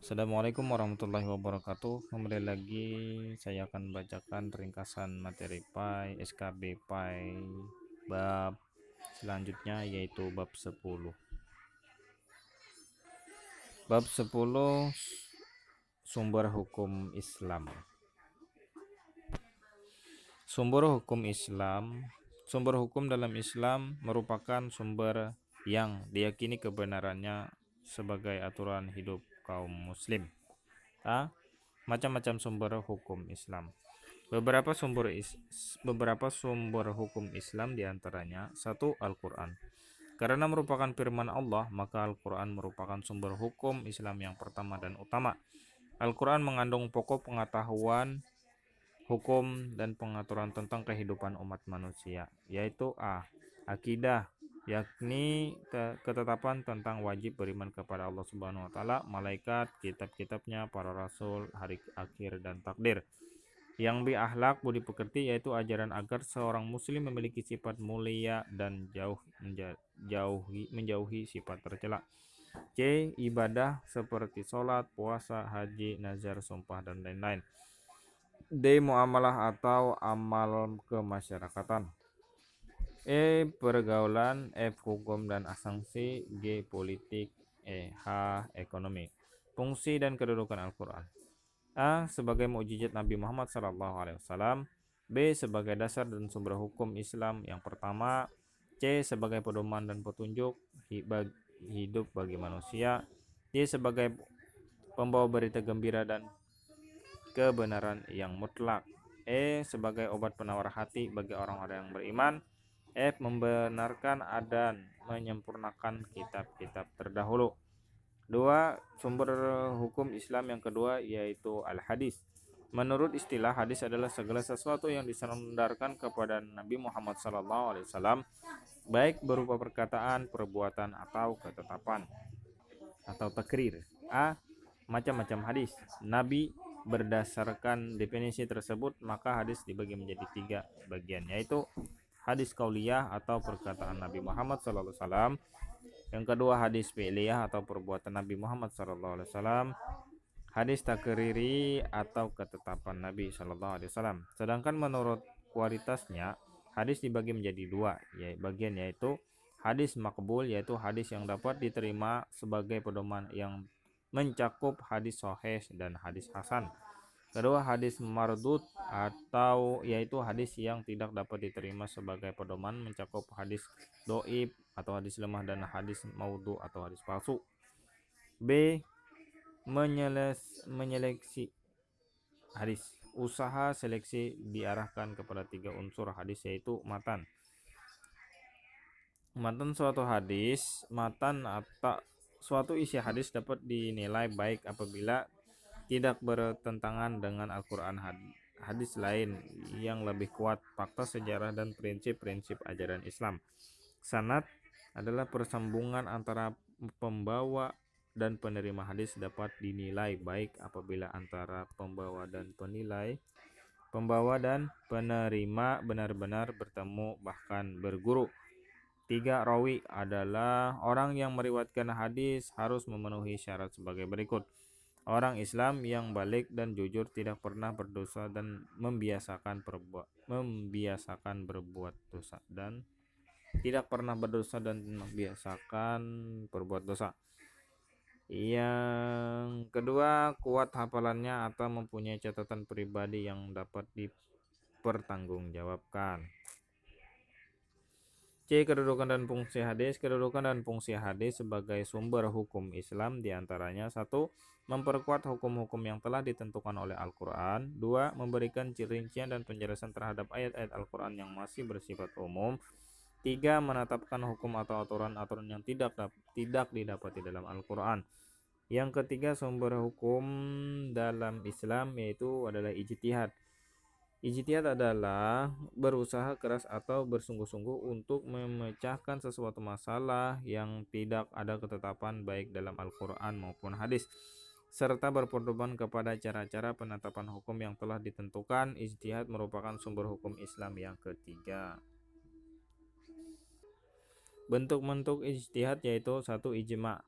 Assalamualaikum warahmatullahi wabarakatuh. Kembali lagi saya akan bacakan ringkasan materi PAI SKB PAI bab selanjutnya, yaitu bab 10. Bab 10, sumber hukum Islam. Sumber hukum Islam. Sumber hukum dalam Islam merupakan sumber yang diyakini kebenarannya sebagai aturan hidup kaum muslim. Macam-macam sumber hukum Islam. Beberapa sumber hukum Islam diantaranya: satu, Al-Quran. Karena merupakan firman Allah, maka Al-Quran merupakan sumber hukum Islam yang pertama dan utama. Al-Quran mengandung pokok pengetahuan, hukum, dan pengaturan tentang kehidupan umat manusia, yaitu akidah, yakni ketetapan tentang wajib beriman kepada Allah Subhanahu wa taala, malaikat, kitab-kitabnya, para rasul, hari akhir, dan takdir. Yang B, akhlak, budi pekerti, yaitu ajaran agar seorang muslim memiliki sifat mulia dan menjauhi sifat tercela. C, ibadah seperti sholat, puasa, haji, nazar, sumpah, dan lain-lain. D, muamalah atau amal kemasyarakatan. E, pergaulan. F, hukum dan asangsi. G, politik. H, ekonomi. Fungsi dan kedudukan Al-Quran. A, sebagai mukjizat Nabi Muhammad SAW. B, sebagai dasar dan sumber hukum Islam yang pertama. C, sebagai pedoman dan petunjuk hidup bagi manusia. D, sebagai pembawa berita gembira dan kebenaran yang mutlak. E, sebagai obat penawar hati bagi orang-orang yang beriman. F, membenarkan dan menyempurnakan kitab-kitab terdahulu. 2. Sumber hukum Islam yang kedua, yaitu al-hadis. Menurut istilah, hadis adalah segala sesuatu yang disandarkan kepada Nabi Muhammad SAW, baik berupa perkataan, perbuatan, atau ketetapan atau takrir. A, macam-macam hadis Nabi. Berdasarkan definisi tersebut, maka hadis dibagi menjadi 3 bagian, yaitu hadis qauliyah atau perkataan Nabi Muhammad SAW. Yang kedua, hadis fi'liyah atau perbuatan Nabi Muhammad SAW. Hadis takriri atau ketetapan Nabi SAW. Sedangkan menurut kualitasnya, hadis dibagi menjadi 2 bagian, yaitu hadis makbul, yaitu hadis yang dapat diterima sebagai pedoman yang mencakup hadis sahih dan hadis hasan. Kedua, hadis mardud atau yaitu hadis yang tidak dapat diterima sebagai pedoman, mencakup hadis doib atau hadis lemah dan hadis maudhu atau hadis palsu. B, menyeleksi hadis. Usaha seleksi diarahkan kepada 3 unsur hadis, yaitu matan. Matan suatu hadis, matan atau suatu isi hadis dapat dinilai baik apabila tidak bertentangan dengan Al-Quran, hadis lain yang lebih kuat, fakta sejarah, dan prinsip-prinsip ajaran Islam. Sanad adalah persambungan antara pembawa dan penerima hadis, dapat dinilai baik apabila antara pembawa dan penerima benar-benar bertemu, bahkan berguru. 3. Rawi adalah orang yang meriwayatkan hadis harus memenuhi syarat sebagai berikut: orang Islam yang balik dan jujur, tidak pernah berdosa dan membiasakan berbuat dosa dan tidak pernah berdosa dan membiasakan berbuat dosa. Yang kedua, kuat hafalannya atau mempunyai catatan pribadi yang dapat dipertanggungjawabkan. C. Kedudukan dan fungsi hadis. Kedudukan dan fungsi hadis sebagai sumber hukum Islam diantaranya: 1. Memperkuat hukum-hukum yang telah ditentukan oleh Al-Quran. 2. Memberikan rincian dan penjelasan terhadap ayat-ayat Al-Quran yang masih bersifat umum. 3. Menetapkan hukum atau aturan-aturan yang tidak didapati dalam Al-Quran. Yang ketiga, sumber hukum dalam Islam yaitu adalah ijtihad. Ijtihad adalah berusaha keras atau bersungguh-sungguh untuk memecahkan sesuatu masalah yang tidak ada ketetapan baik dalam Al-Quran maupun hadis, serta berpedoman kepada cara-cara penetapan hukum yang telah ditentukan. Ijtihad merupakan sumber hukum Islam yang ketiga. Bentuk-bentuk ijtihad yaitu: 1. Ijma',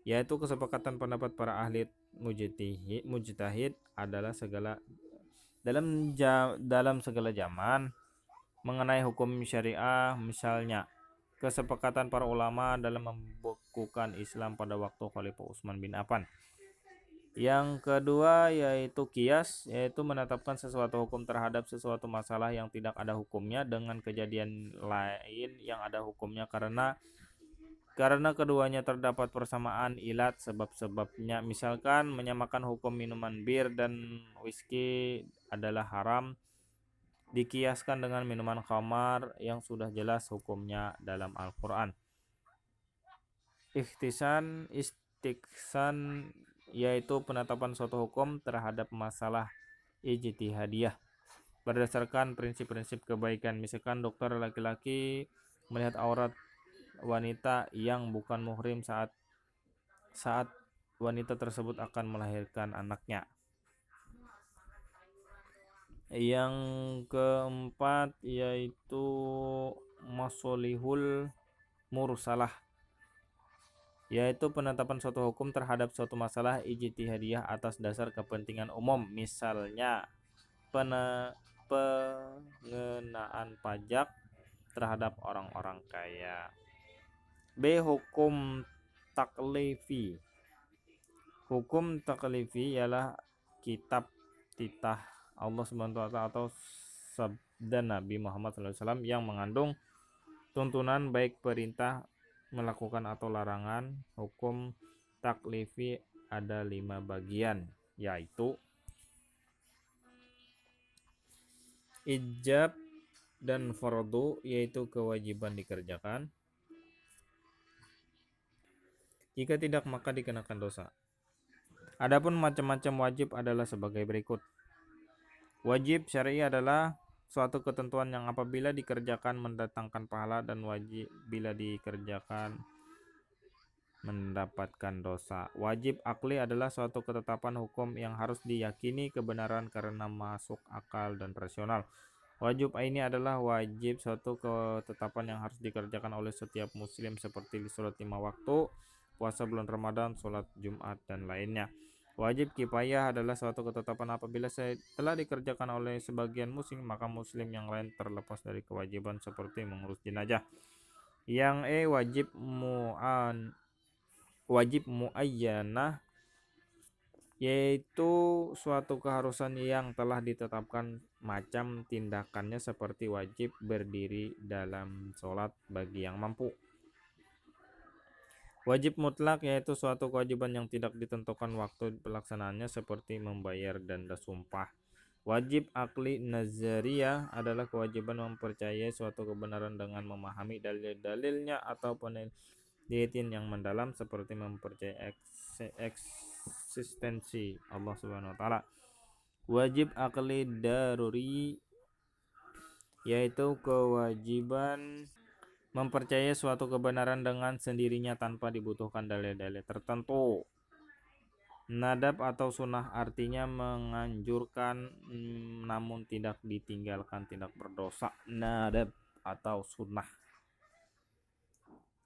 yaitu kesepakatan pendapat para ahli mujtahid adalah dalam segala zaman mengenai hukum syariah, misalnya kesepakatan para ulama dalam membekukan Islam pada waktu Khalifah Utsman bin Affan. Yang kedua yaitu qiyas, yaitu menetapkan sesuatu hukum terhadap sesuatu masalah yang tidak ada hukumnya dengan kejadian lain yang ada hukumnya karena keduanya terdapat persamaan ilat sebab-sebabnya. Misalkan menyamakan hukum minuman bir dan whisky adalah haram dikiaskan dengan minuman khamar yang sudah jelas hukumnya dalam Al-Quran. Ikhtisan, istiksan yaitu penetapan suatu hukum terhadap masalah ijtihadiyah berdasarkan prinsip-prinsip kebaikan. Misalkan dokter laki-laki melihat aurat wanita yang bukan muhrim saat wanita tersebut akan melahirkan anaknya. Yang keempat yaitu masolihul mursalah, yaitu penetapan suatu hukum terhadap suatu masalah ijtihadiyah atas dasar kepentingan umum, misalnya pengenaan pajak terhadap orang-orang kaya. B. Hukum taklifi. Hukum taklifi ialah kitab titah Allah Subhanahu wa taala atau sabda Nabi Muhammad SAW yang mengandung tuntunan baik perintah melakukan atau larangan. Hukum taklifi ada 5 bagian, yaitu ijab dan fardu, yaitu kewajiban dikerjakan. Jika tidak maka dikenakan dosa. Adapun macam-macam wajib adalah sebagai berikut. Wajib syar'i adalah suatu ketentuan yang apabila dikerjakan mendatangkan pahala, dan wajib bila dikerjakan mendapatkan dosa. Wajib akli adalah suatu ketetapan hukum yang harus diyakini kebenaran karena masuk akal dan rasional. Wajib aini adalah wajib suatu ketetapan yang harus dikerjakan oleh setiap muslim seperti sholat 5 waktu, puasa bulan Ramadan, sholat Jumat, dan lainnya. Wajib kifayah adalah suatu ketetapan apabila telah dikerjakan oleh sebagian muslim, maka muslim yang lain terlepas dari kewajiban seperti mengurus jenazah. Yang wajib muayyanah, yaitu suatu keharusan yang telah ditetapkan macam tindakannya seperti wajib berdiri dalam sholat bagi yang mampu. Wajib mutlak yaitu suatu kewajiban yang tidak ditentukan waktu pelaksanaannya seperti membayar denda sumpah. Wajib akli nazariyah adalah kewajiban mempercayai suatu kebenaran dengan memahami dalil-dalilnya atau penelitian yang mendalam seperti mempercayai eksistensi Allah Subhanahu wa taala. Wajib akli daruri yaitu kewajiban mempercayai suatu kebenaran dengan sendirinya tanpa dibutuhkan dalil-dalil tertentu. Nadab atau sunnah artinya menganjurkan namun tidak ditinggalkan, tidak berdosa. Nadab atau sunnah.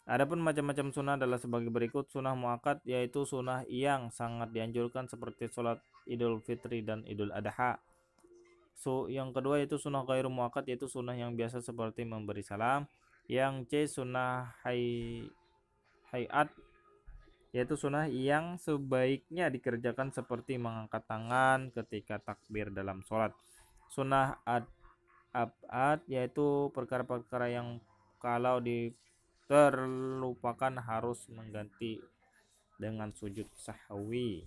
Adapun macam-macam sunnah adalah sebagai berikut. Sunnah muakkad yaitu sunnah yang sangat dianjurkan seperti sholat Idul Fitri dan Idul Adha. Yang kedua yaitu sunnah ghairu muakkad yaitu sunnah yang biasa seperti memberi salam. Yang C sunnah hayat yaitu sunnah yang sebaiknya dikerjakan seperti mengangkat tangan ketika takbir dalam sholat. Sunnah abad yaitu perkara-perkara yang kalau terlupakan harus mengganti dengan sujud sahwi.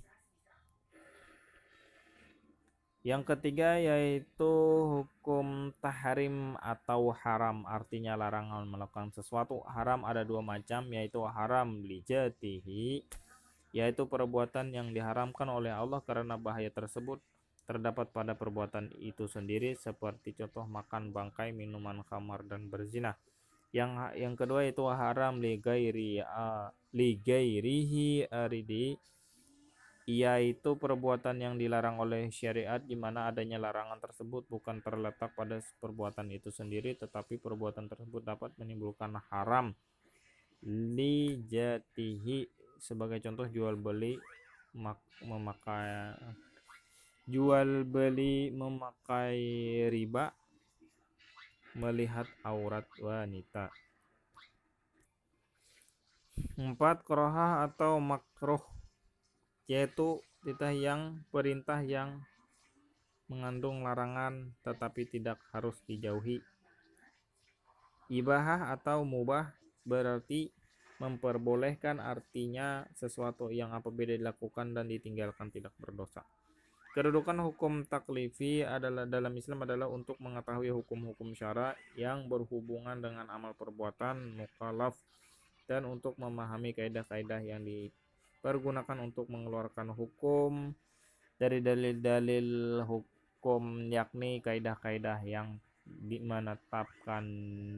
Yang ketiga yaitu hukum tahrim atau haram, artinya larangan melakukan sesuatu. Haram ada 2 macam, yaitu haram lijatihi, yaitu perbuatan yang diharamkan oleh Allah karena bahaya tersebut terdapat pada perbuatan itu sendiri, seperti contoh makan bangkai, minuman khamar, dan berzina. Yang kedua yaitu haram ligairihi aridi, yaitu perbuatan yang dilarang oleh syariat di mana adanya larangan tersebut bukan terletak pada perbuatan itu sendiri, tetapi perbuatan tersebut dapat menimbulkan haram lijatihi. Sebagai contoh jual beli memakai jual beli memakai riba, melihat aurat wanita. 4. Korohah atau makruh, yaitu perintah yang mengandung larangan tetapi tidak harus dijauhi. Ibahah atau mubah berarti memperbolehkan, artinya sesuatu yang apabila dilakukan dan ditinggalkan tidak berdosa. Kedudukan hukum taklifi adalah dalam Islam adalah untuk mengetahui hukum-hukum syara yang berhubungan dengan amal perbuatan mukallaf dan untuk memahami kaidah-kaidah yang dipergunakan untuk mengeluarkan hukum dari dalil-dalil hukum, yakni kaidah-kaidah yang menetapkan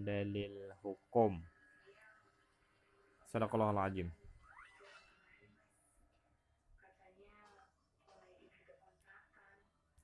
dalil hukum. Sadaqallahul azim.